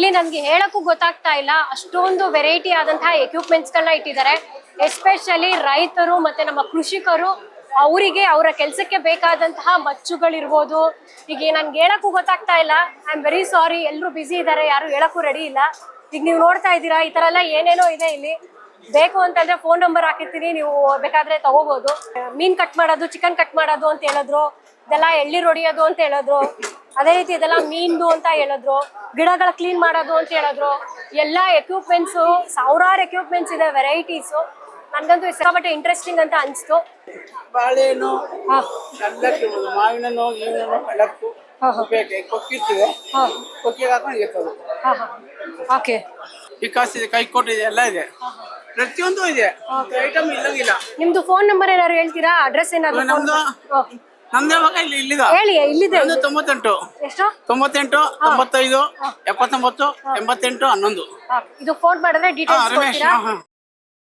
ಇಲ್ಲಿ ನನ್ಗೆ ಹೇಳಕ್ಕೂ ಗೊತ್ತಾಗ್ತಾ ಇಲ್ಲ, ಅಷ್ಟೊಂದು ವೆರೈಟಿ ಆದಂತಹ ಎಕ್ವಿಪ್ಮೆಂಟ್ಸ್ ಗಳನ್ನ ಇಟ್ಟಿದ್ದಾರೆ. ಎಸ್ಪೆಷಲಿ ರೈತರು ಮತ್ತೆ ನಮ್ಮ ಕೃಷಿಕರು ಅವರಿಗೆ ಅವರ ಕೆಲಸಕ್ಕೆ ಬೇಕಾದಂತಹ ಮಚ್ಚುಗಳಿರ್ಬೋದು. ಈಗ ನನ್ಗೆ ಹೇಳಕ್ಕೂ ಗೊತ್ತಾಗ್ತಾ ಇಲ್ಲ, ಐ ಆಮ್ ವೆರಿ ಸಾರಿ. ಎಲ್ಲರೂ ಬಿಸಿ ಇದ್ದಾರೆ, ಯಾರು ಹೇಳಕ್ಕೂ ರೆಡಿ ಇಲ್ಲ. ಈಗ ನೀವು ನೋಡ್ತಾ ಇದ್ದೀರಾ ಈ ತರ ಎಲ್ಲ ಏನೇನೋ ಇದೆ ಇಲ್ಲಿ. ಬೇಕು ಅಂತಂದ್ರೆ ಫೋನ್ ನಂಬರ್ ಹಾಕಿರ್ತೀನಿ, ನೀವು ಬೇಕಾದ್ರೆ ತಗೋಬಹುದು. ಮೀನ್ ಕಟ್ ಮಾಡೋದು, ಚಿಕನ್ ಕಟ್ ಮಾಡೋದು ಅಂತ ಹೇಳಿದ್ರು, ಇದೆಲ್ಲ ಎಳ್ನೀರು ಹೊಡಿಯೋದು ಅಂತ ಹೇಳಿದ್ರು, ಅದೇ ರೀತಿ ಇದೆಲ್ಲ ಮೀನ್ದು ಅಂತ ಹೇಳಿದ್ರು, ಗಿಡಗಳ ಕ್ಲೀನ್ ಮಾಡೋದು ಅಂತ ಹೇಳಿದ್ರು. ಎಲ್ಲಾ ಎಕ್ವಿಪ್ಮೆಂಟ್ಸು, ಸಾವಿರಾರು ಎಕ್ವಿಪ್ಮೆಂಟ್ಸ್ ಇದೆ, ವೆರೈಟೀಸು. ನನ್ಗಂತೂ ಸಿಕ್ಕಾಪಟ್ಟೆ ಇಂಟ್ರೆಸ್ಟಿಂಗ್ ಅಂತ ಅನ್ಸ್ತು. ಬಾಳೆಹಣ್ಣು ಎಲ್ಲಕ್ಕೂ, ಮಾವಿನಣ್ಣು ಗೀವಿನಣ್ಣು ಎಲ್ಲಕ್ಕೂ ಕೊಕ್ಕಿರ್ತಿದೆ, ಕೊಕ್ಕಿಗೆ ಹಾಕೊಂಡು ಇರ್ತದೆ. ಓಕೆ, ವಿಕಾಸ್ ಇದೆ, ಕೈಕೋಟ್ ಇದೆ, ಎಲ್ಲ ಇದೆ, ಪ್ರತಿಯೊಂದು ಇದೆ, ಐಟಮ್ ಇಲ್ಲಂಗಿಲ್ಲ. ನಿಮ್ದು ಫೋನ್ ನಂಬರ್ ಏನಾದ್ರು ಹೇಳ್ತೀರಾ? ಅಡ್ರೆಸ್ ಏನಾದ್ರು? ನಮ್ದೇ ಮಗ ಇಲ್ಲಿ ಇಲ್ಲಿದೆ. ಹೇಳಿ, ಇಲ್ಲಿದೆ. 98 ಎಷ್ಟು? 98 95 79 88 11. ಇದು ಫೋನ್ ಮಾಡಿದ್ರೆ ಡೀಟೇಲ್ಸ್ ರಮೇಶ್.